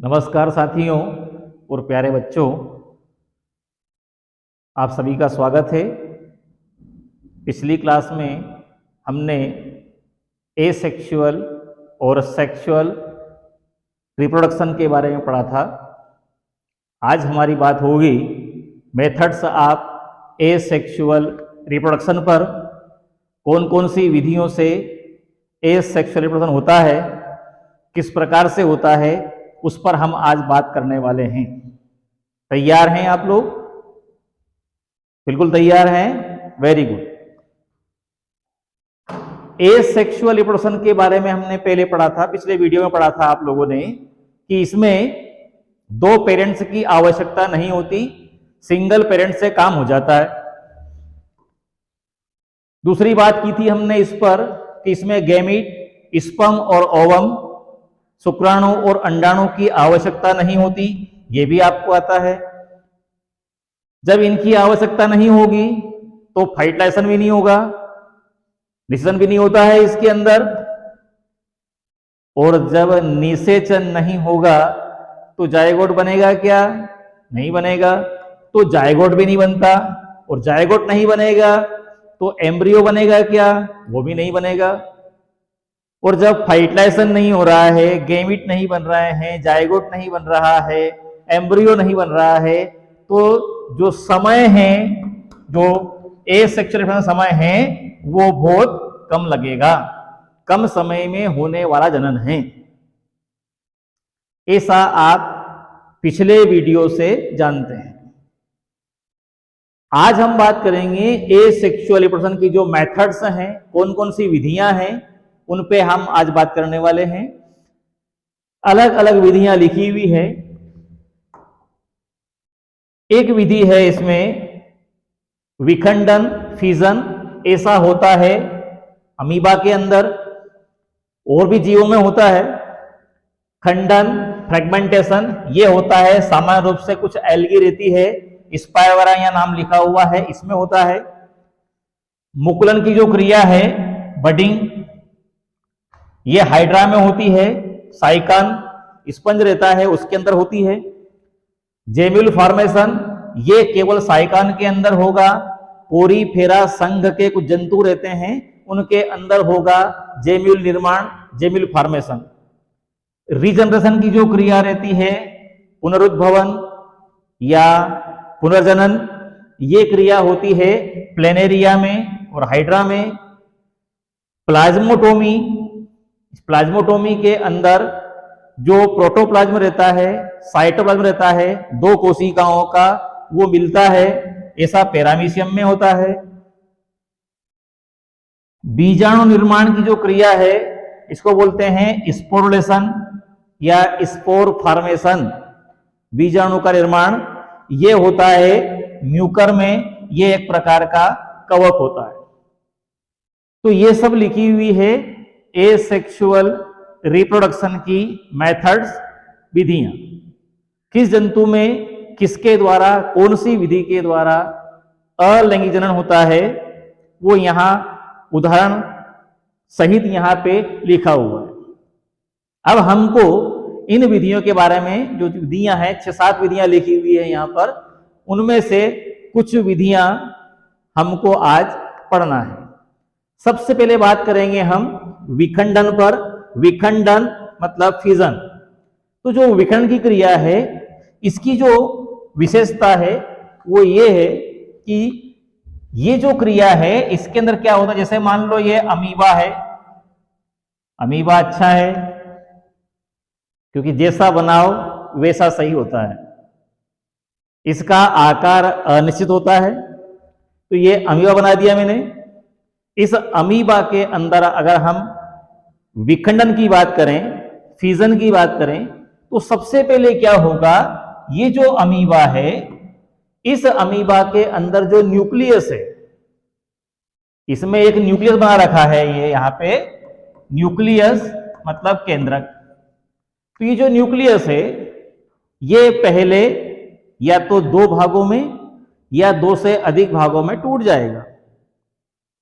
नमस्कार साथियों और प्यारे बच्चों, आप सभी का स्वागत है। पिछली क्लास में हमने एसेक्सुअल और सेक्सुअल रिप्रोडक्शन के बारे में पढ़ा था। आज हमारी बात होगी मेथड्स ऑफ एसेक्सुअल रिप्रोडक्शन पर। कौन कौन सी विधियों से एसेक्सुअल रिप्रोडक्शन होता है, किस प्रकार से होता है, उस पर हम आज बात करने वाले हैं। तैयार हैं आप लोग? बिल्कुल तैयार हैं, वेरी गुड। एसेक्सुअल रिप्रोडक्शन के बारे में हमने पहले पढ़ा था, पिछले वीडियो में पढ़ा था आप लोगों ने कि इसमें दो पेरेंट्स की आवश्यकता नहीं होती, सिंगल पेरेंट से काम हो जाता है। दूसरी बात की थी हमने इस पर कि इसमें गैमीट, स्पर्म और ओवम, शुक्राणु और अंडाणु की आवश्यकता नहीं होती, यह भी आपको आता है। जब इनकी आवश्यकता नहीं होगी तो फर्टिलाइजेशन भी नहीं होगा, निषेचन भी नहीं होता है इसके अंदर। और जब निषेचन नहीं होगा तो जायगोट बनेगा क्या? नहीं बनेगा। तो जायगोट भी नहीं बनता, और जायगोट नहीं बनेगा तो एम्ब्रियो बनेगा क्या? वो भी नहीं बनेगा। और जब फर्टिलाइजेशन नहीं हो रहा है, गैमीट नहीं बन रहे हैं, जायगोट नहीं बन रहा है, एम्ब्रियो नहीं बन रहा है, तो जो समय है, जो एसेक्सुअल समय है, वो बहुत कम लगेगा, कम समय में होने वाला जनन है। ऐसा आप पिछले वीडियो से जानते हैं। आज हम बात करेंगे एसेक्सुअल रिप्रोडक्शन की जो मेथड्स हैं, कौन कौन सी विधियां हैं, उन पे हम आज बात करने वाले हैं। अलग अलग विधियां लिखी हुई है। एक विधि है इसमें विखंडन, फिजन, ऐसा होता है अमीबा के अंदर, और भी जीवों में होता है। खंडन, फ्रेगमेंटेशन, ये होता है सामान्य रूप से कुछ एल्गी रहती है, स्पाइरोगोरा यहाँ नाम लिखा हुआ है, इसमें होता है। मुकुलन की जो क्रिया है, बडिंग, ये हाइड्रा में होती है। साइकान, स्पंज रहता है, उसके अंदर होती है। जेम्यूल फॉर्मेशन, ये केवल साइकान के अंदर होगा। पोरीफेरा संघ के कुछ जंतु रहते हैं, उनके अंदर होगा जेम्यूल निर्माण, जेम्यूल फॉर्मेशन। रीजनरेशन की जो क्रिया रहती है, पुनरुद्भवन या पुनर्जनन, ये क्रिया होती है प्लेनेरिया में और हाइड्रा में। प्लाज्मोटोमी, प्लाज्मोटोमी के अंदर जो प्रोटोप्लाज्म रहता है, साइटोप्लाज्म रहता है, दो कोशिकाओं का, वो मिलता है, ऐसा पैरामीशियम में होता है। बीजाणु निर्माण की जो क्रिया है, इसको बोलते हैं स्पोरुलेशन या स्पोर फॉर्मेशन। बीजाणु का निर्माण ये होता है म्यूकर में, ये एक प्रकार का कवक होता है। तो ये सब लिखी हुई है एसेक्सुअल रिप्रोडक्शन की मेथड्स, विधियां। किस जंतु में किसके द्वारा, कौन सी विधि के द्वारा अलैंगिक जनन होता है, वो यहां उदाहरण सहित यहां पे लिखा हुआ है। अब हमको इन विधियों के बारे में, जो विधियां हैं, 6-7 विधियां लिखी हुई है यहां पर, उनमें से कुछ विधियां हमको आज पढ़ना है। सबसे पहले बात करेंगे हम विखंडन पर। विखंडन मतलब फिजन। तो जो विखंडन की क्रिया है, इसकी जो विशेषता है वो ये है कि ये जो क्रिया है, इसके अंदर क्या होता है, जैसे मान लो ये अमीबा है। अमीबा अच्छा है क्योंकि जैसा बनाओ वैसा सही होता है, इसका आकार अनिश्चित होता है। तो ये अमीबा बना दिया मैंने। इस अमीबा के अंदर अगर हम विखंडन की बात करें, फिजन की बात करें, तो सबसे पहले क्या होगा, ये जो अमीबा है, इस अमीबा के अंदर जो न्यूक्लियस है, इसमें एक न्यूक्लियस बना रखा है, ये यहां पे न्यूक्लियस मतलब केंद्रक। तो ये जो न्यूक्लियस है, ये पहले या तो 2 भागों में या 2 से अधिक भागों में टूट जाएगा।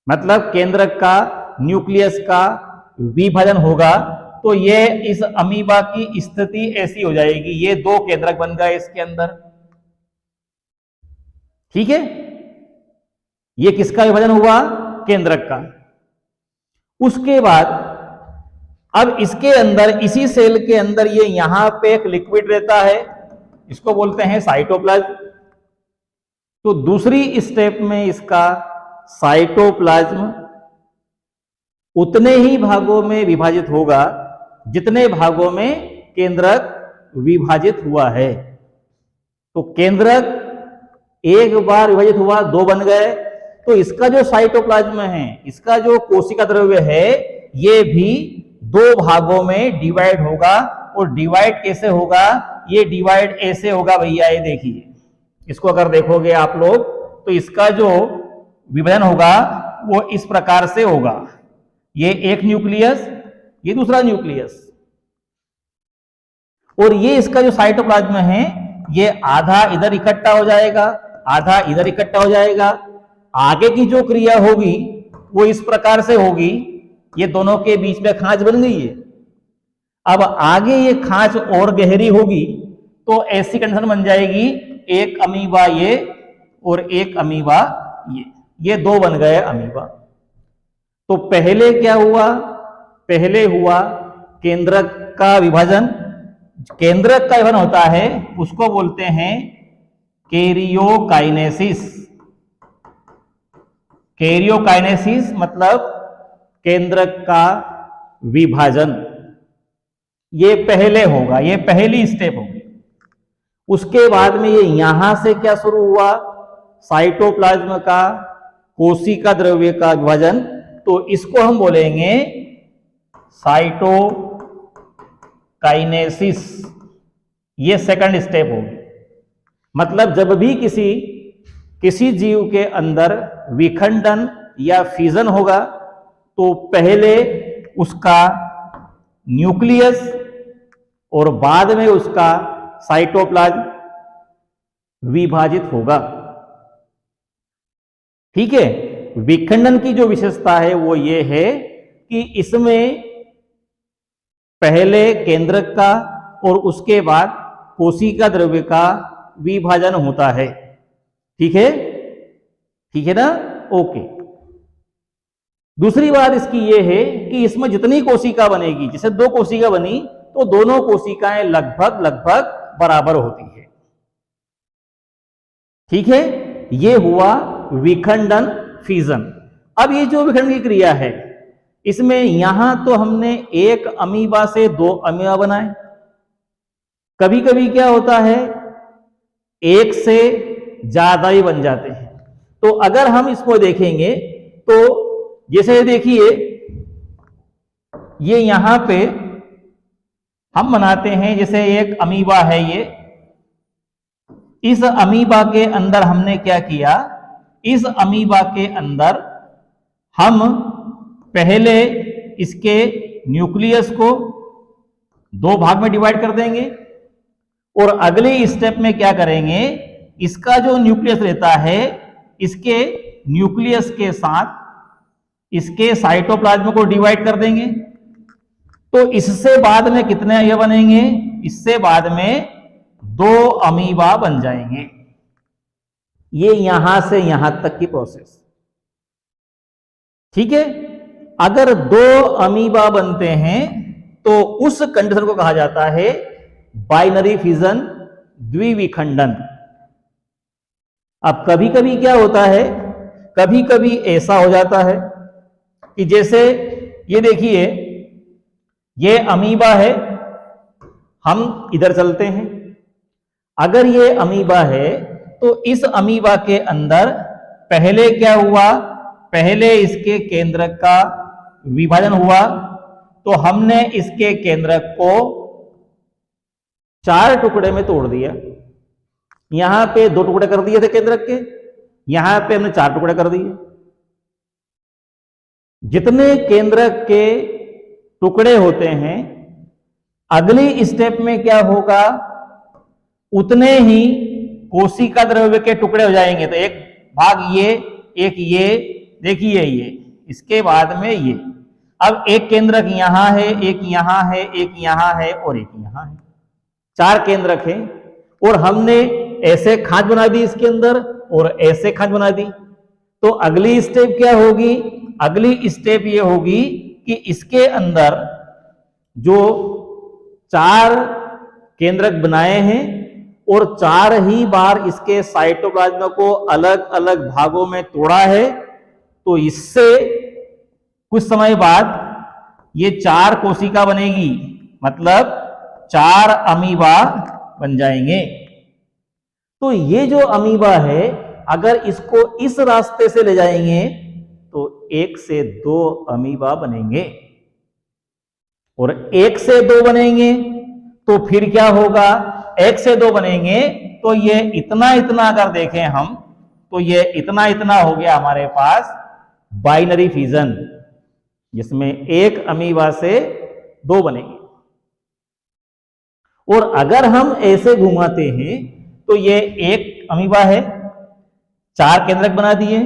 मतलब केंद्रक का, न्यूक्लियस का विभाजन होगा तो ये इस अमीबा की स्थिति ऐसी हो जाएगी, ये दो केंद्रक बन गए इसके अंदर। ठीक है, ये किसका विभाजन हुआ? केंद्रक का। उसके बाद अब इसके अंदर, इसी सेल के अंदर ये यहां पे एक लिक्विड रहता है, इसको बोलते हैं साइटोप्लाज्म। तो दूसरी स्टेप में इसका साइटोप्लाज्म उतने ही भागों में विभाजित होगा जितने भागों में केंद्रक विभाजित हुआ है। तो केंद्रक एक बार विभाजित हुआ, दो बन गए, तो इसका जो साइटोप्लाज्म है, इसका जो कोशिका द्रव्य है, ये भी दो भागों में डिवाइड होगा। और डिवाइड कैसे होगा? ये डिवाइड ऐसे होगा भैया, ये देखिए, इसको अगर देखोगे आप लोग तो इसका जो विभाजन होगा वो इस प्रकार से होगा। ये एक न्यूक्लियस, ये दूसरा न्यूक्लियस, और ये इसका जो साइटोप्लाज्म है ये आधा इधर इकट्ठा हो जाएगा, आधा इधर इकट्ठा हो जाएगा। आगे की जो क्रिया होगी वो इस प्रकार से होगी, ये दोनों के बीच में खांच बन गई है। अब आगे ये खांच और गहरी होगी तो ऐसी कंडीशन बन जाएगी, एक अमीबा ये और एक अमीबा ये दो बन गए अमीबा। तो पहले क्या हुआ? पहले हुआ केंद्रक का विभाजन। केंद्रक का विभाजन होता है उसको बोलते हैं कैरियोकाइनेसिस। कैरियोकाइनेसिस मतलब केंद्रक का विभाजन। ये पहले होगा, ये पहली स्टेप होगी। उसके बाद में ये यहां से क्या शुरू हुआ? साइटोप्लाज्म का, कोशिका द्रव्य का विभाजन। तो इसको हम बोलेंगे साइटोकाइनेसिस। ये सेकंड स्टेप होगी। मतलब जब भी किसी जीव के अंदर विखंडन या फिजन होगा तो पहले उसका न्यूक्लियस और बाद में उसका साइटोप्लाज्म विभाजित होगा। ठीक है, विखंडन की जो विशेषता है वो ये है कि इसमें पहले केंद्रक का और उसके बाद कोशिका द्रव्य का विभाजन होता है। ठीक है, ठीक है ना? ओके। दूसरी बात इसकी ये है कि इसमें जितनी कोशिका बनेगी, जैसे दो कोशिका बनी तो दोनों कोशिकाएं लगभग बराबर होती है। ठीक है, ये हुआ विखंडन, फिजन। अब ये जो विखंडन की क्रिया है इसमें यहां तो हमने एक अमीबा से दो अमीबा बनाए। कभी कभी क्या होता है, एक से ज्यादा ही बन जाते हैं। तो अगर हम इसको देखेंगे तो जैसे देखिए, ये यहां पे हम बनाते हैं, जैसे एक अमीबा है ये। इस अमीबा के अंदर हमने क्या किया? इस अमीबा के अंदर हम पहले इसके न्यूक्लियस को दो भाग में डिवाइड कर देंगे और अगले स्टेप में क्या करेंगे, इसका जो न्यूक्लियस रहता है, इसके न्यूक्लियस के साथ इसके साइटोप्लाज्म को डिवाइड कर देंगे। तो इससे बाद में कितने ये बनेंगे? इससे बाद में दो अमीबा बन जाएंगे। ये यहां से यहां तक की प्रोसेस। ठीक है, अगर दो अमीबा बनते हैं तो उस कंडीशन को कहा जाता है बाइनरी फिजन, द्विविखंडन। अब कभी कभी क्या होता है, कभी कभी ऐसा हो जाता है कि जैसे ये देखिए, ये अमीबा है, हम इधर चलते हैं। अगर ये अमीबा है तो इस अमीबा के अंदर पहले क्या हुआ? पहले इसके केंद्रक का विभाजन हुआ। तो हमने इसके केंद्रक को चार टुकड़े में तोड़ दिया। यहां पे दो टुकड़े कर दिए थे केंद्रक के, यहां पे हमने चार टुकड़े कर दिए। जितने केंद्रक के टुकड़े होते हैं, अगली स्टेप में क्या होगा, उतने ही कोशिका द्रव्य के टुकड़े हो जाएंगे। तो एक भाग ये, एक ये, देखिए ये, इसके बाद में ये। अब एक केंद्रक यहां है, एक यहां है, एक यहां है और एक यहां है, 4 केंद्रक हैं। और हमने ऐसे खांच बना दी इसके अंदर और ऐसे खांच बना दी। तो अगली स्टेप क्या होगी? अगली स्टेप ये होगी कि इसके अंदर जो 4 केंद्रक बनाए हैं और 4 ही बार इसके साइटोप्लाज्म को अलग अलग भागों में तोड़ा है, तो इससे कुछ समय बाद ये 4 कोशिका बनेगी, मतलब 4 अमीबा बन जाएंगे। तो ये जो अमीबा है, अगर इसको इस रास्ते से ले जाएंगे तो 1 से 2 अमीबा बनेंगे, और 1 से 2 बनेंगे तो फिर क्या होगा? 1 से 2 बनेंगे तो ये इतना इतना अगर देखें हम, तो ये इतना इतना हो गया हमारे पास बाइनरी फिजन, जिसमें 1 अमीबा से 2 बनेंगे। और अगर हम ऐसे घुमाते हैं तो ये 1 अमीबा है, 4 केंद्रक बना दिए।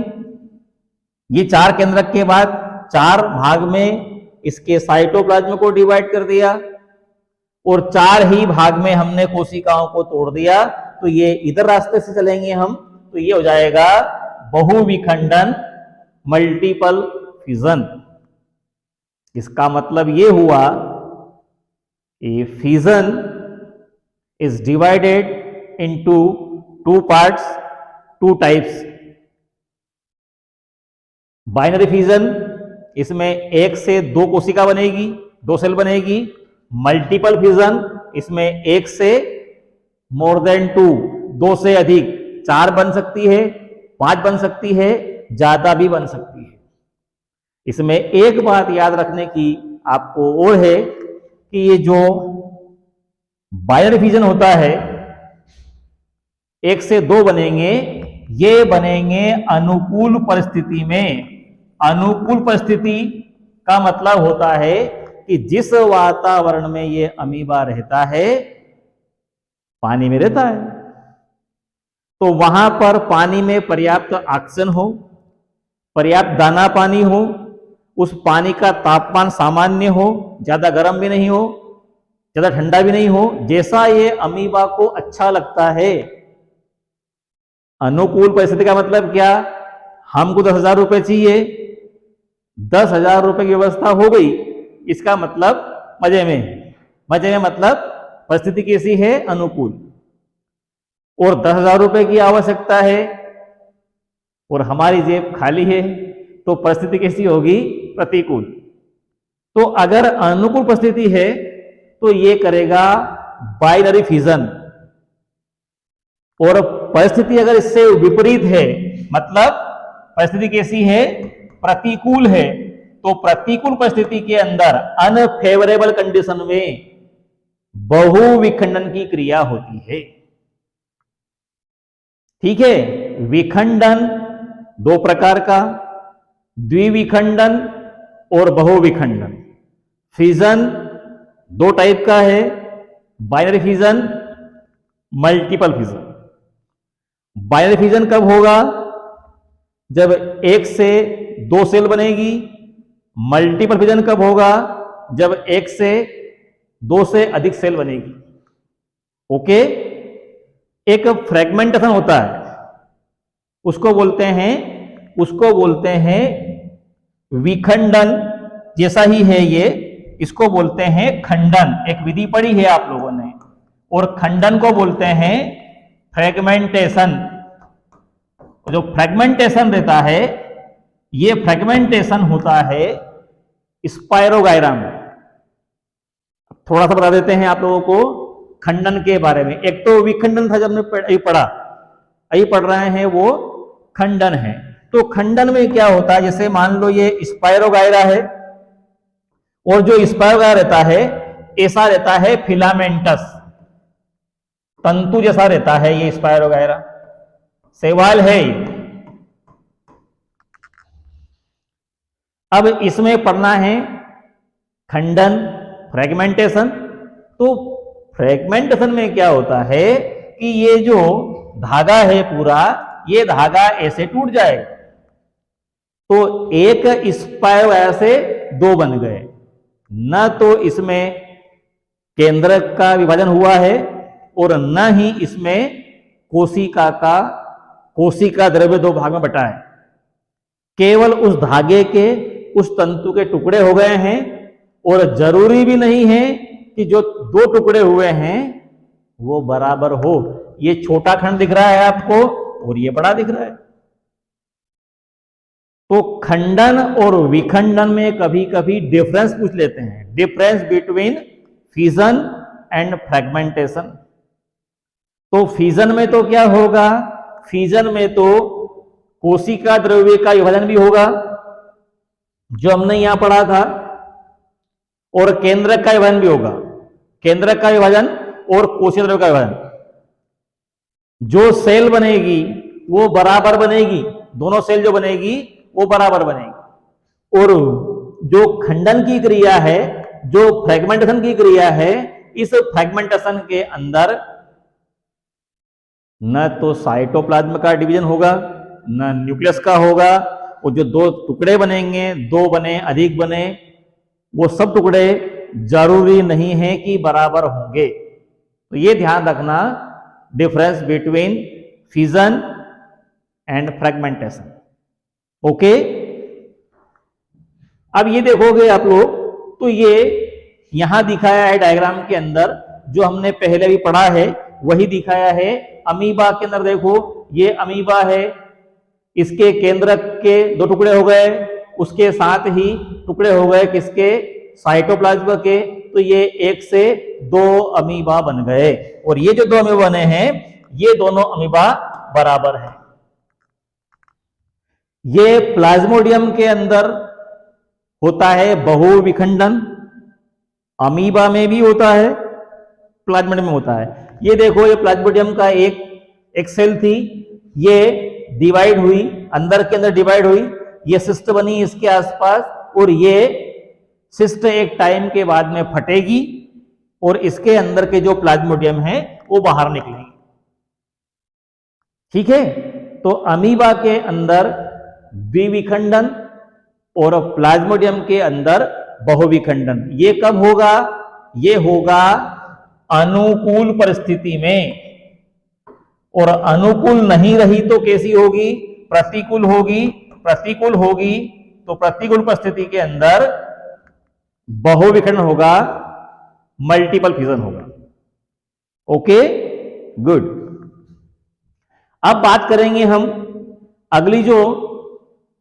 ये 4 केंद्रक के बाद 4 भाग में इसके साइटोप्लाज्म को डिवाइड कर दिया और 4 ही भाग में हमने कोशिकाओं को तोड़ दिया। तो ये इधर रास्ते से चलेंगे हम, तो ये हो जाएगा बहुविखंडन, मल्टीपल फिजन। इसका मतलब ये हुआ a fission is divided into 2 parts, 2 types. Binary fission, इसमें 1 से 2 कोशिका बनेगी, 2 सेल बनेगी। मल्टीपल फिजन, इसमें 1 से मोर देन 2, 2 से अधिक, 4 बन सकती है, 5 बन सकती है, ज्यादा भी बन सकती है। इसमें एक बात याद रखने की आपको और है कि ये जो बाइनरी फिजन होता है, 1 से 2 बनेंगे, ये बनेंगे अनुकूल परिस्थिति में। अनुकूल परिस्थिति का मतलब होता है कि जिस वातावरण में ये अमीबा रहता है, पानी में रहता है, तो वहां पर पानी में पर्याप्त ऑक्सीजन हो, पर्याप्त दाना पानी हो, उस पानी का तापमान सामान्य हो, ज्यादा गर्म भी नहीं हो, ज्यादा ठंडा भी नहीं हो, जैसा ये अमीबा को अच्छा लगता है। अनुकूल परिस्थिति का मतलब क्या? हमको 10,000 रुपए चाहिए, 10,000 रुपए की व्यवस्था हो गई, इसका मतलब मजे में। मजे में मतलब परिस्थिति कैसी है? अनुकूल। और 10,000 रुपए की आवश्यकता है और हमारी जेब खाली है, तो परिस्थिति कैसी होगी? प्रतिकूल। तो अगर अनुकूल परिस्थिति है तो ये करेगा बाइनरी फिजन, और परिस्थिति अगर इससे विपरीत है, मतलब परिस्थिति कैसी है? प्रतिकूल है, तो प्रतिकूल परिस्थिति के अंदर अनफेवरेबल कंडीशन में बहुविखंडन की क्रिया होती है। ठीक है, विखंडन 2 प्रकार का, द्विविखंडन और बहुविखंडन। फिजन 2 टाइप का है, binary fission, multiple fission. Binary fission कब होगा? जब 1 से 2 सेल बनेगी। मल्टीपल फिजन कब होगा? जब 1 से 2 से अधिक सेल बनेगी। ओके, एक फ्रेगमेंटेशन होता है, उसको बोलते हैं विखंडन। जैसा ही है ये, इसको बोलते हैं खंडन। एक विधि पढ़ी है आप लोगों ने, और खंडन को बोलते हैं फ्रेगमेंटेशन। जो फ्रेगमेंटेशन रहता है, ये फ्रेगमेंटेशन होता है स्पाइरोगायरा में। थोड़ा सा बता देते हैं आप लोगों को खंडन के बारे में। एक तो विखंडन था, जब हमने पढ़ा, अभी पढ़ रहे हैं, वो खंडन है। तो खंडन में क्या होता है? जैसे मान लो ये स्पाइरोगायरा है, और जो स्पाइरोगायरा रहता है ऐसा रहता है फिलामेंटस, तंतु जैसा रहता है ये स्पाइरोगायरा, शैवाल है। अब इसमें पढ़ना है खंडन, फ्रेगमेंटेशन। तो फ्रेगमेंटेशन में क्या होता है कि ये जो धागा है पूरा, ये धागा ऐसे टूट जाए, तो एक स्पाइरोगायरा से दो बन गए। न तो इसमें केंद्रक का विभाजन हुआ है और न ही इसमें कोशिका द्रव्य दो भाग में बटा है। केवल उस धागे के, उस तंतु के टुकड़े हो गए हैं, और जरूरी भी नहीं है कि जो दो टुकड़े हुए हैं वो बराबर हो। ये छोटा खंड दिख रहा है आपको और ये बड़ा दिख रहा है। तो खंडन और विखंडन में कभी कभी डिफरेंस पूछ लेते हैं, difference between fission and fragmentation. तो फिजन में तो क्या होगा, फिजन में तो कोशिका द्रव्य का विभाजन भी होगा जो हमने यहां पढ़ा था, और केंद्रक का विभाजन भी होगा, केंद्रक का विभाजन और कोशिका द्रव्य का विभाजन। जो सेल बनेगी वो बराबर बनेगी, दोनों सेल जो बनेगी वो बराबर बनेगी। और जो खंडन की क्रिया है, जो फ्रेगमेंटेशन की क्रिया है, इस फ्रेगमेंटेशन के अंदर न तो साइटोप्लाज्म का डिवीजन होगा, न न्यूक्लियस का होगा, और जो दो टुकड़े बनेंगे, दो बने अधिक बने, वो सब टुकड़े जरूरी नहीं है कि बराबर होंगे। तो ये ध्यान रखना, difference between fission and fragmentation. Okay, अब ये देखोगे आप लोग, तो ये यहां दिखाया है डायग्राम के अंदर, जो हमने पहले भी पढ़ा है वही दिखाया है। अमीबा के अंदर देखो, ये अमीबा है, इसके केंद्रक के दो टुकड़े हो गए, उसके साथ ही टुकड़े हो गए किसके, साइटोप्लाज्म के। तो ये एक से दो अमीबा बन गए, और ये जो दो अमीबा बने हैं ये दोनों अमीबा बराबर हैं। ये प्लाज्मोडियम के अंदर होता है बहुविखंडन, अमीबा में भी होता है, प्लाज्मोडियम में होता है। ये देखो, ये प्लाज्मोडियम का एक सेल थी, ये डिवाइड हुई, अंदर के अंदर डिवाइड हुई, ये सिस्ट बनी इसके आसपास, और ये सिस्ट एक टाइम के बाद में फटेगी और इसके अंदर के जो प्लाज्मोडियम है वो बाहर निकलेंगे। ठीक है, तो अमीबा के अंदर द्विविखंडन और प्लाज्मोडियम के अंदर बहुविखंडन। ये कब होगा, ये होगा अनुकूल परिस्थिति में, और अनुकूल नहीं रही तो कैसी होगी, प्रतिकूल होगी। प्रतिकूल होगी तो प्रतिकूल परिस्थिति के अंदर बहुविखंडन होगा, मल्टीपल फिजन होगा। Okay, good. अब बात करेंगे हम, अगली जो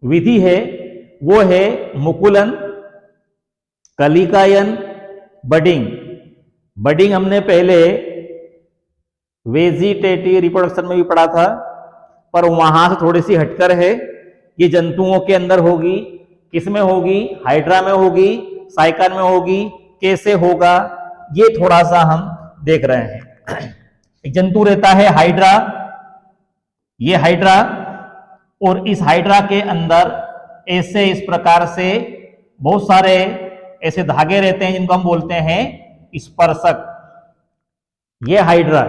विधि है वो है मुकुलन, कलिकायन, बडिंग। बडिंग हमने पहले वेजिटेटिव रिप्रोडक्शन में भी पढ़ा था, पर वहां से थोड़ी सी हटकर है। ये जंतुओं के अंदर होगी, किसमें होगी, हाइड्रा में होगी, साइकान में होगी, कैसे होगा ये थोड़ा सा हम देख रहे हैं। एक जंतु रहता है हाइड्रा, ये हाइड्रा, और इस हाइड्रा के अंदर ऐसे इस प्रकार से बहुत सारे ऐसे धागे रहते हैं जिनको हम बोलते हैं स्पर्शक। ये हाइड्रा,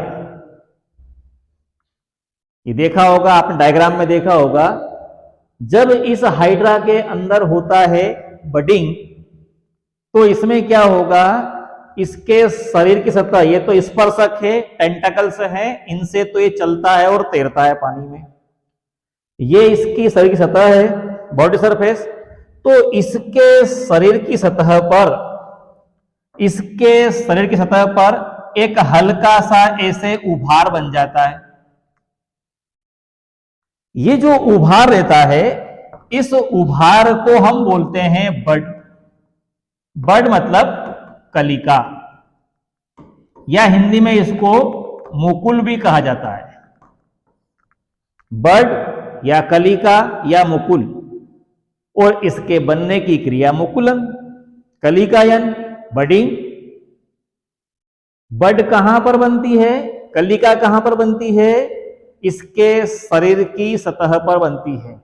ये देखा होगा आपने, डायग्राम में देखा होगा। जब इस हाइड्रा के अंदर होता है बडिंग, तो इसमें क्या होगा, इसके शरीर की सतह, ये तो स्पर्शक है, टेंटाकल्स है, इनसे तो ये चलता है और तैरता है पानी में। ये इसकी शरीर की सतह है, बॉडी सरफेस। तो इसके शरीर की सतह पर, इसके शरीर की सतह पर एक हल्का सा ऐसे उभार बन जाता है। ये जो उभार रहता है, इस उभार को हम बोलते हैं बड। बड मतलब कलिका, या हिंदी में इसको मुकुल भी कहा जाता है। बड या कलिका या मुकुल, और इसके बनने की क्रिया मुकुलन, कलिकायन, बडिंग। बड कहां पर बनती है, कलिका कहां पर बनती है, इसके शरीर की सतह पर बनती है।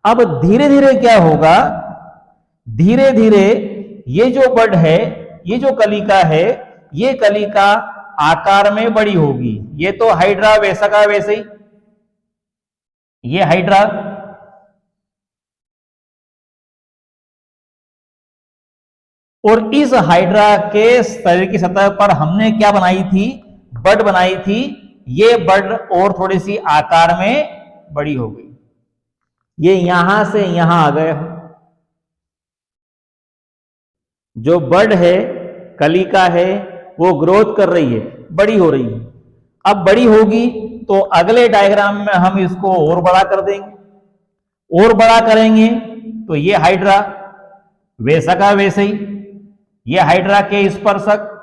अब धीरे धीरे क्या होगा, धीरे धीरे ये जो बड है, ये जो कलिका है, ये कलिका आकार में बड़ी होगी। ये तो हाइड्रा वैसा का वैसे ही, ये हाइड्रा, और इस हाइड्रा के शरीर की सतह पर हमने क्या बनाई थी, बड बनाई थी। ये बड और थोड़ी सी आकार में बड़ी हो गई, ये यहां से यहां आ गए। जो बड है, कलिका है, वो ग्रोथ कर रही है, बड़ी हो रही है। अब बड़ी होगी तो अगले डायग्राम में हम इसको और बड़ा कर देंगे, और बड़ा करेंगे तो ये हाइड्रा वैसा का वैसे ही, ये हाइड्रा के स्पर्शक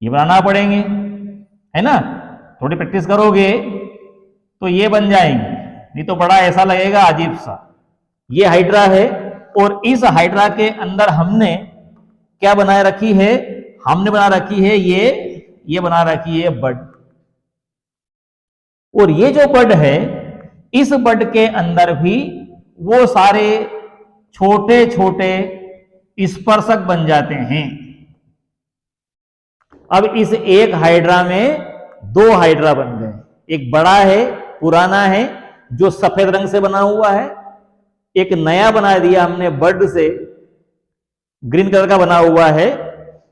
ये बनाना पड़ेंगे, है ना। थोड़ी प्रैक्टिस करोगे तो ये बन जाएंगे, नहीं तो बड़ा ऐसा लगेगा अजीब सा। ये हाइड्रा है और इस हाइड्रा के अंदर हमने क्या बनाए रखी है, हमने बना रखी है ये बना रखी है बड। और ये जो बड है, इस बड के अंदर भी वो सारे छोटे छोटे स्पर्शक बन जाते हैं। अब इस एक हाइड्रा में दो हाइड्रा बन गए, एक बड़ा है, पुराना है, जो सफेद रंग से बना हुआ है, एक नया बना दिया हमने बड से, ग्रीन कलर का बना हुआ है।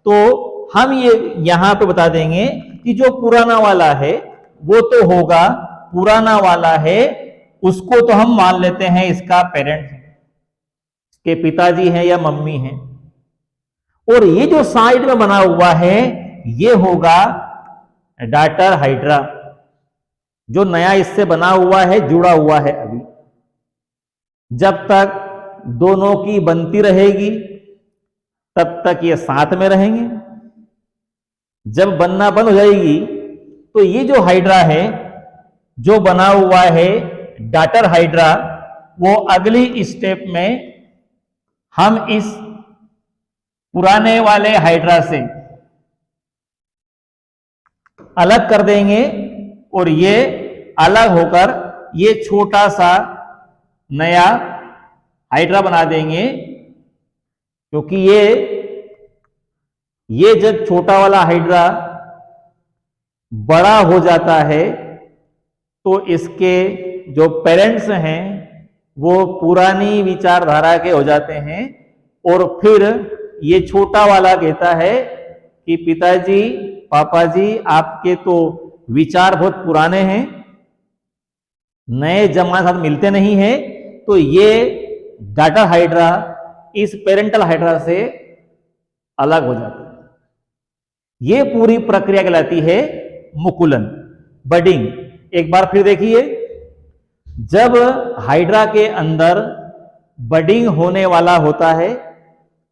तो हम ये यहां पे बता देंगे कि जो पुराना वाला है वो तो होगा, पुराना वाला है उसको तो हम मान लेते हैं इसका पेरेंट है, इसके पिताजी हैं या मम्मी हैं। और ये जो साइड में बना हुआ है ये होगा डॉटर हाइड्रा, जो नया इससे बना हुआ है, जुड़ा हुआ है अभी। जब तक दोनों की बनती रहेगी तब तक ये साथ में रहेंगे। जब बनना बंद हो जाएगी तो ये जो हाइड्रा है, जो बना हुआ है डॉटर हाइड्रा, वो अगली स्टेप में हम इस पुराने वाले हाइड्रा से अलग कर देंगे और ये अलग होकर ये छोटा सा नया हाइड्रा बना देंगे। क्योंकि ये जब छोटा वाला हाइड्रा बड़ा हो जाता है तो इसके जो पेरेंट्स हैं वो पुरानी विचारधारा के हो जाते हैं। और फिर ये छोटा वाला कहता है कि पिताजी, पापा जी, आपके तो विचार बहुत पुराने हैं, नए जमाने साथ मिलते नहीं है। तो ये डॉटर हाइड्रा इस पेरेंटल हाइड्रा से अलग हो जाता है। ये पूरी प्रक्रिया कहलाती है मुकुलन, बडिंग। एक बार फिर देखिए, जब हाइड्रा के अंदर बडिंग होने वाला होता है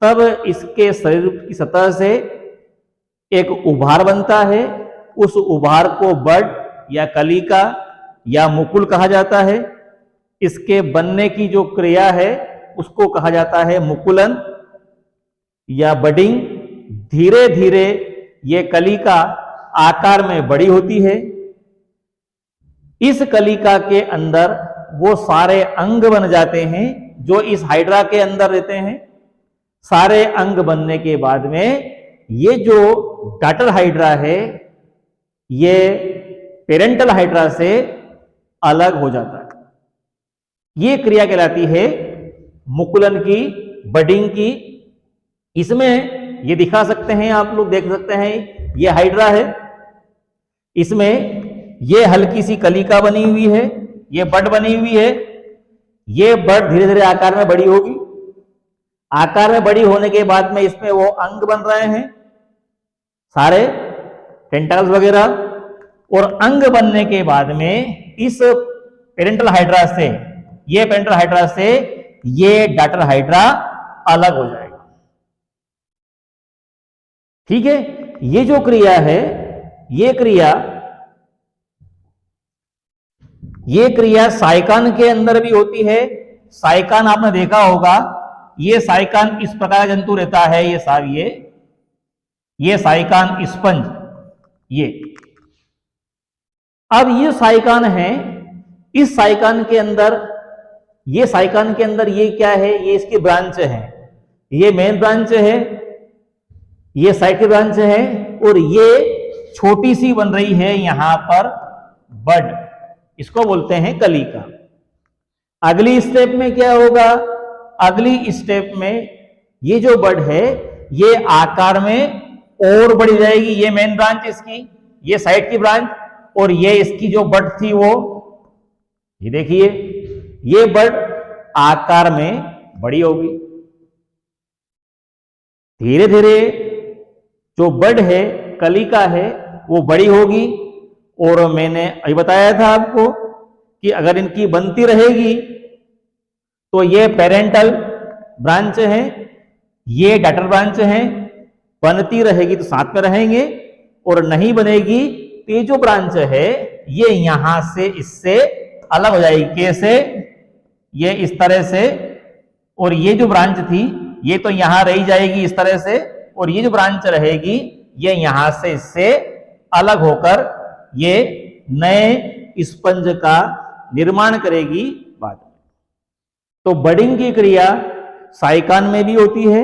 तब इसके शरीर की सतह से एक उभार बनता है। उस उभार को बड या कलिका या मुकुल कहा जाता है। इसके बनने की जो क्रिया है उसको कहा जाता है मुकुलन या बडिंग। धीरे धीरे ये कलिका आकार में बड़ी होती है। इस कलिका के अंदर वो सारे अंग बन जाते हैं जो इस हाइड्रा के अंदर रहते हैं। सारे अंग बनने के बाद में ये जो डॉटर हाइड्रा है ये पेरेंटल हाइड्रा से अलग हो जाता है। ये क्रिया कहलाती है मुकुलन की, बडिंग की। इसमें ये दिखा सकते हैं, आप लोग देख सकते हैं, ये हाइड्रा है, इसमें ये हल्की सी कलिका बनी हुई है, ये बड बनी हुई है। ये बड धीरे धीरे आकार में बड़ी होगी। आकार में बड़ी होने के बाद में इसमें वो अंग बन रहे हैं, सारे टेंटाकल्स वगैरह। और अंग बनने के बाद में इस पेरेंटल हाइड्रा से, ये पेरेंटल हाइड्रा से ये डॉटर हाइड्रा अलग हो जाएगा। ठीक है। ये जो क्रिया है, ये क्रिया साइकान के अंदर भी होती है। साइकान आपने देखा होगा, ये साइकान इस प्रकार का जंतु रहता है, ये साइकान स्पंज। ये अब ये साइकान है, इस साइकान के अंदर, ये साइकान के अंदर ये क्या है, ये इसकी ब्रांच है, ये मेन ब्रांच है, ये साइड ब्रांच है, और ये छोटी सी बन रही है यहां पर बड, इसको बोलते हैं कलिका। अगली स्टेप में क्या होगा, अगली स्टेप में ये जो बड है ये आकार में और बढ़ जाएगी, ये मेन ब्रांच इसकी, ये साइड की ब्रांच, और ये इसकी जो बड थी वो, ये देखिए ये बड आकार में बड़ी होगी। धीरे धीरे जो बड है कलिका है वो बड़ी होगी, और मैंने अभी बताया था आपको कि अगर इनकी बनती रहेगी तो ये पेरेंटल ब्रांच है, ये डॉटर ब्रांच है, बनती रहेगी तो साथ में रहेंगे, और नहीं बनेगी तो ये जो ब्रांच है ये यहां से इससे अलग हो जाएगी। कैसे? ये इस तरह से, और ये जो ब्रांच थी ये तो यहां रही जाएगी इस तरह से, और ये जो ब्रांच रहेगी ये यहां से इससे अलग होकर ये नए स्पंज का निर्माण करेगी बाद में। तो बडिंग की क्रिया साइकान में भी होती है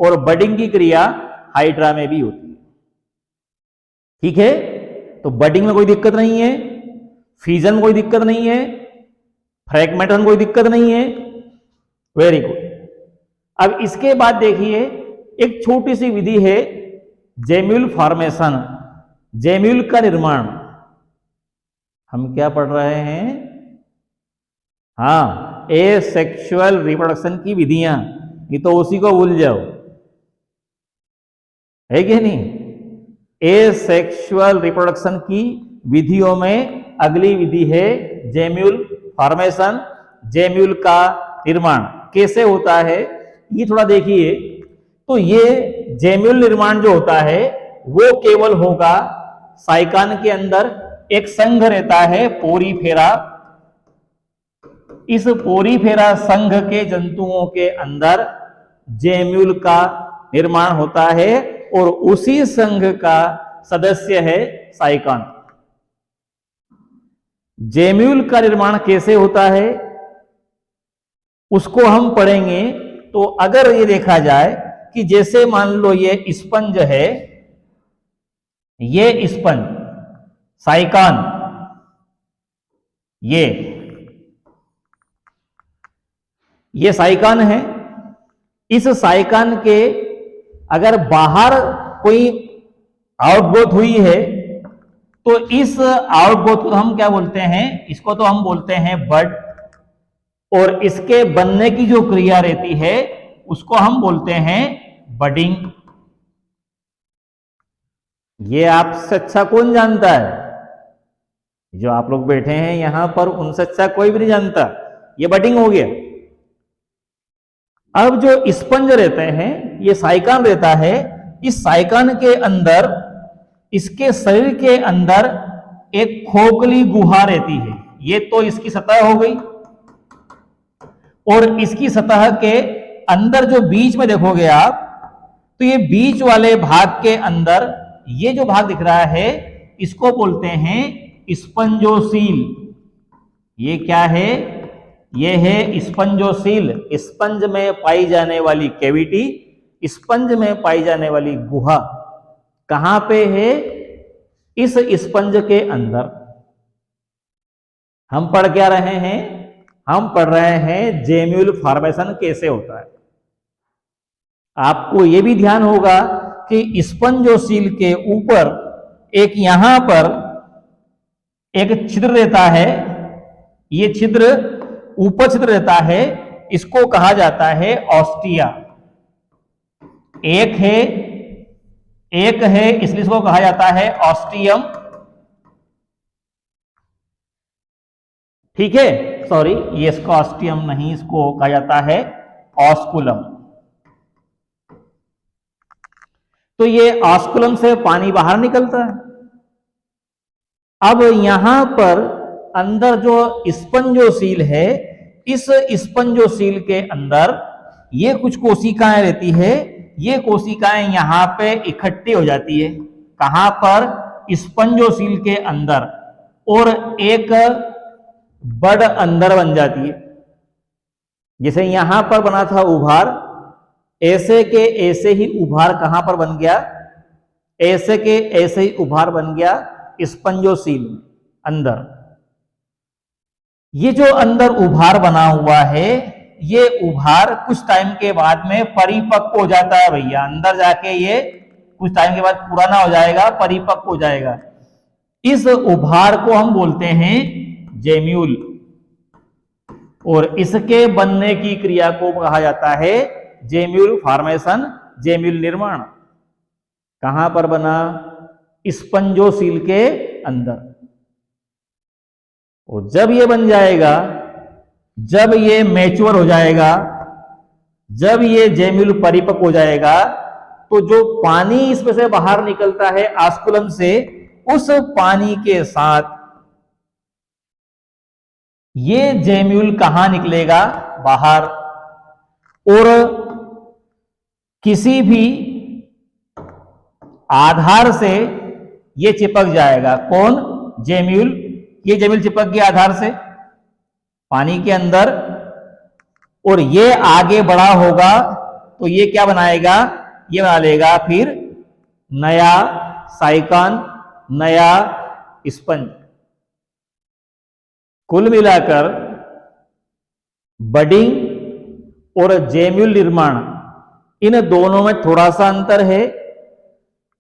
और बडिंग की क्रिया हाइड्रा में भी होती है। ठीक है, तो बडिंग में कोई दिक्कत नहीं है, फ्यूजन में कोई दिक्कत नहीं है, फ्रैगमेंटेशन में कोई दिक्कत नहीं है। Very good. अब इसके बाद देखिए एक छोटी सी विधि है जेम्यूल फॉर्मेशन, जेम्यूल का निर्माण। हम क्या पढ़ रहे हैं? हाँ, एसेक्सुअल रिप्रोडक्शन की विधियां, ये तो उसी को भूल जाओ, है कि नहीं? एसेक्सुअल रिप्रोडक्शन की विधियों में अगली विधि है जेम्यूल फॉर्मेशन, जेम्यूल का निर्माण। कैसे होता है ये थोड़ा देखिए। तो ये जेम्यूल निर्माण जो होता है वो केवल होगा साइकान के अंदर, एक संघ रहता है पोरीफेरा, इस पोरीफेरा संघ के जंतुओं के अंदर जेम्यूल का निर्माण होता है, और उसी संघ का सदस्य है साइकान। जेम्यूल का निर्माण कैसे होता है उसको हम पढ़ेंगे। तो अगर ये देखा जाए कि जैसे मान लो ये स्पंज है, ये स्पंज साइकान, ये साइकान है। इस साइकान के अगर बाहर कोई आउटग्रोथ हुई है तो इस आउटग्रोथ को हम क्या बोलते हैं? इसको तो हम बोलते हैं बड, और इसके बनने की जो क्रिया रहती है उसको हम बोलते हैं बडिंग। ये आपसे अच्छा कौन जानता है? जो आप लोग बैठे हैं यहां पर, उनसे अच्छा कोई भी नहीं जानता। ये बडिंग हो गया। अब जो स्पंज रहते हैं, ये साइकान रहता है, इस साइकान के अंदर, इसके शरीर के अंदर एक खोखली गुहा रहती है। ये तो इसकी सतह हो गई, और इसकी सतह के अंदर जो बीच में देखोगे आप, तो ये बीच वाले भाग के अंदर ये जो भाग दिख रहा है इसको बोलते हैं स्पंजोसील। ये क्या है? ये है स्पंजोसील। स्पंज में पाई जाने वाली कैविटी, स्पंज में पाई जाने वाली गुहा कहां पे है? इस स्पंज के अंदर। हम पढ़ क्या रहे हैं? हम पढ़ रहे हैं जेम्यूल फॉर्मेशन कैसे होता है। आपको यह भी ध्यान होगा कि स्पंजोसील के ऊपर एक यहां पर एक छिद्र रहता है, यह छिद्र ऊपर छिद्र रहता है, इसको कहा जाता है ऑस्टिया। एक है इसलिए इसको कहा जाता है ऑस्टियम। ठीक है, सॉरी, ये इसका ऑस्टियम नहीं, इसको कहा जाता है ऑस्कुलम। तो ये ऑस्कुलम से पानी बाहर निकलता है। अब यहां पर अंदर जो स्पंजोसील है, इस स्पंजोसील के अंदर ये कुछ कोशिकाएं रहती है। ये कोशिकाएं यहां पे इकट्ठी हो जाती है। कहां पर? स्पंजोसील के अंदर, और एक बड अंदर बन जाती है। जैसे यहां पर बना था उभार, ऐसे के ऐसे ही उभार कहां पर बन गया? ऐसे के ऐसे ही उभार बन गया स्पंजोसील अंदर। ये जो अंदर उभार बना हुआ है ये उभार कुछ टाइम के बाद में परिपक्व हो जाता है भैया, अंदर जाके ये कुछ टाइम के बाद पुराना हो जाएगा, परिपक्व हो जाएगा। इस उभार को हम बोलते हैं जेम्यूल, और इसके बनने की क्रिया को कहा जाता है जेम्यूल फॉर्मेशन, जेम्यूल निर्माण। कहां पर बना? स्पंजोसील के अंदर। और जब ये बन जाएगा, जब ये मैच्योर हो जाएगा, जब ये जेम्यूल परिपक्व हो जाएगा, तो जो पानी इसमें से बाहर निकलता है आस्कुलम से, उस पानी के साथ ये जेम्यूल कहां निकलेगा? बाहर। और किसी भी आधार से ये चिपक जाएगा। कौन? जेम्यूल। ये जेम्यूल चिपक गया आधार से पानी के अंदर, और ये आगे बड़ा होगा तो ये क्या बनाएगा? ये बना लेगा फिर नया साइकन, नया स्पंज। कुल मिलाकर बडिंग और जेम्यूल निर्माण, इन दोनों में थोड़ा सा अंतर है।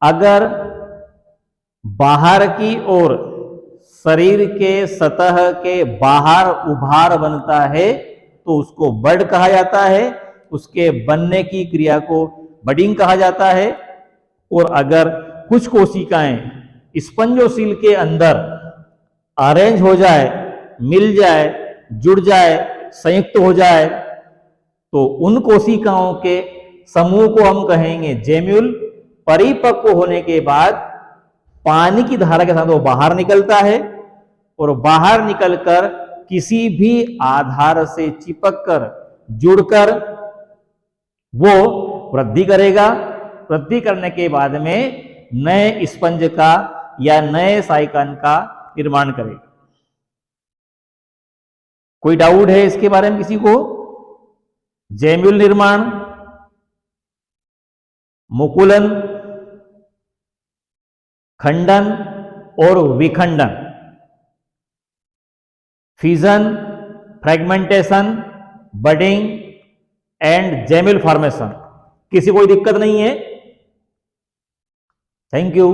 अगर बाहर की ओर शरीर के सतह के बाहर उभार बनता है तो उसको बड कहा जाता है, उसके बनने की क्रिया को बडिंग कहा जाता है। और अगर कुछ कोशिकाएं स्पंजोसील के अंदर अरेंज हो जाए, मिल जाए, जुड़ जाए, संयुक्त हो जाए, तो उन कोशिकाओं के समूह को हम कहेंगे जेम्यूल। परिपक्व होने के बाद पानी की धारा के साथ वो बाहर निकलता है, और बाहर निकलकर किसी भी आधार से चिपककर, जुड़कर वो वृद्धि करेगा। वृद्धि करने के बाद में नए स्पंज का या नए साइकन का निर्माण करेगा। कोई डाउट है इसके बारे में किसी को? जेम्यूल निर्माण, मुकुलन, खंडन और विखंडन, fission, fragmentation, budding and gemmule formation, किसी कोई दिक्कत नहीं है? Thank you.